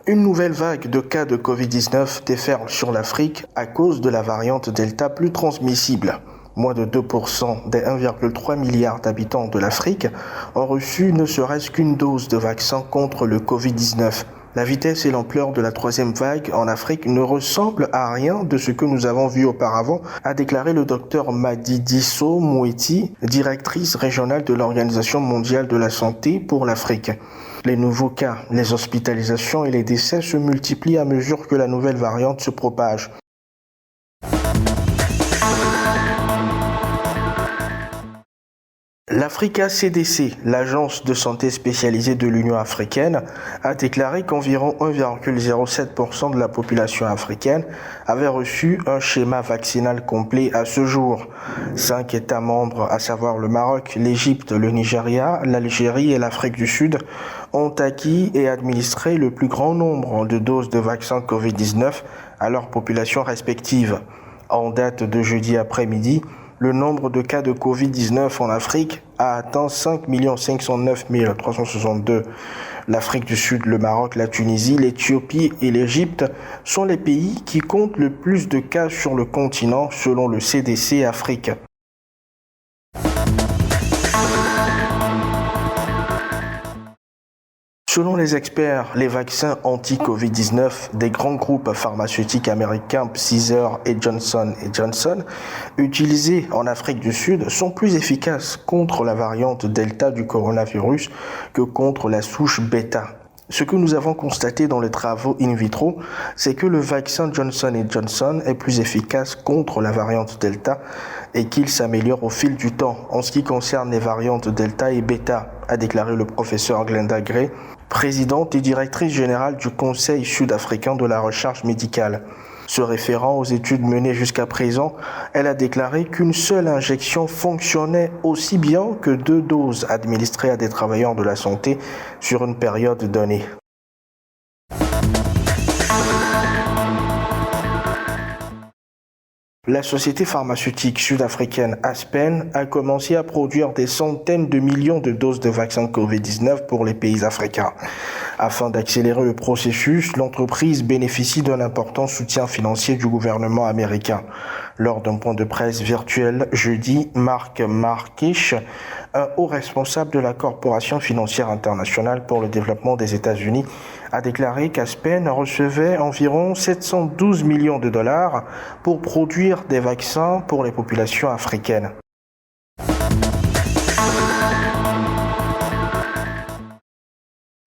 Une nouvelle vague de cas de Covid-19 déferle sur l'Afrique à cause de la variante Delta plus transmissible. Moins de 2% des 1,3 milliard d'habitants de l'Afrique ont reçu ne serait-ce qu'une dose de vaccin contre le Covid-19. La vitesse et l'ampleur de la troisième vague en Afrique ne ressemblent à rien de ce que nous avons vu auparavant, a déclaré le docteur Madidiso Moeti, directrice régionale de l'Organisation mondiale de la santé pour l'Afrique. Les nouveaux cas, les hospitalisations et les décès se multiplient à mesure que la nouvelle variante se propage. L'Africa CDC, l'agence de santé spécialisée de l'Union africaine, a déclaré qu'environ 1,07% de la population africaine avait reçu un schéma vaccinal complet à ce jour. 5 États membres, à savoir le Maroc, l'Égypte, le Nigeria, l'Algérie et l'Afrique du Sud, ont acquis et administré le plus grand nombre de doses de vaccins Covid-19 à leurs populations respectives. En date de jeudi après-midi, le nombre de cas de Covid-19 en Afrique a atteint 5 509 362. L'Afrique du Sud, le Maroc, la Tunisie, l'Éthiopie et l'Égypte sont les pays qui comptent le plus de cas sur le continent selon le CDC Afrique. Selon les experts, les vaccins anti-Covid-19 des grands groupes pharmaceutiques américains Pfizer et Johnson & Johnson, utilisés en Afrique du Sud, sont plus efficaces contre la variante Delta du coronavirus que contre la souche Beta. Ce que nous avons constaté dans les travaux in vitro, c'est que le vaccin Johnson & Johnson est plus efficace contre la variante Delta et qu'il s'améliore au fil du temps en ce qui concerne les variantes Delta et Beta, a déclaré le professeur Glenda Gray, présidente et directrice générale du Conseil sud-africain de la recherche médicale. Se référant aux études menées jusqu'à présent, elle a déclaré qu'une seule injection fonctionnait aussi bien que 2 doses administrées à des travailleurs de la santé sur une période donnée. La société pharmaceutique sud-africaine Aspen a commencé à produire des centaines de millions de doses de vaccins Covid-19 pour les pays africains. Afin d'accélérer le processus, l'entreprise bénéficie d'un important soutien financier du gouvernement américain. Lors d'un point de presse virtuel jeudi, Mark Markish, un haut responsable de la Corporation financière internationale pour le développement des États-Unis, a déclaré qu'Aspen recevait environ 712 millions de dollars pour produire des vaccins pour les populations africaines.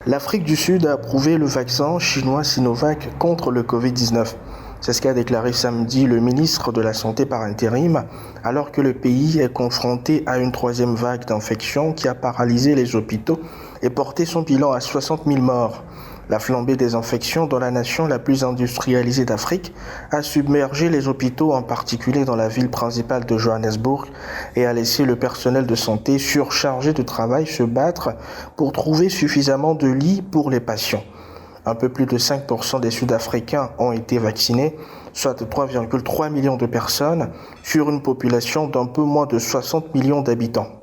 L'Afrique du Sud a approuvé le vaccin chinois Sinovac contre le Covid-19. C'est ce qu'a déclaré samedi le ministre de la Santé par intérim, alors que le pays est confronté à une troisième vague d'infection qui a paralysé les hôpitaux et porté son bilan à 60 000 morts. La flambée des infections dans la nation la plus industrialisée d'Afrique a submergé les hôpitaux, en particulier dans la ville principale de Johannesburg, et a laissé le personnel de santé surchargé de travail se battre pour trouver suffisamment de lits pour les patients. Un peu plus de 5% des Sud-Africains ont été vaccinés, soit 3,3 millions de personnes, sur une population d'un peu moins de 60 millions d'habitants.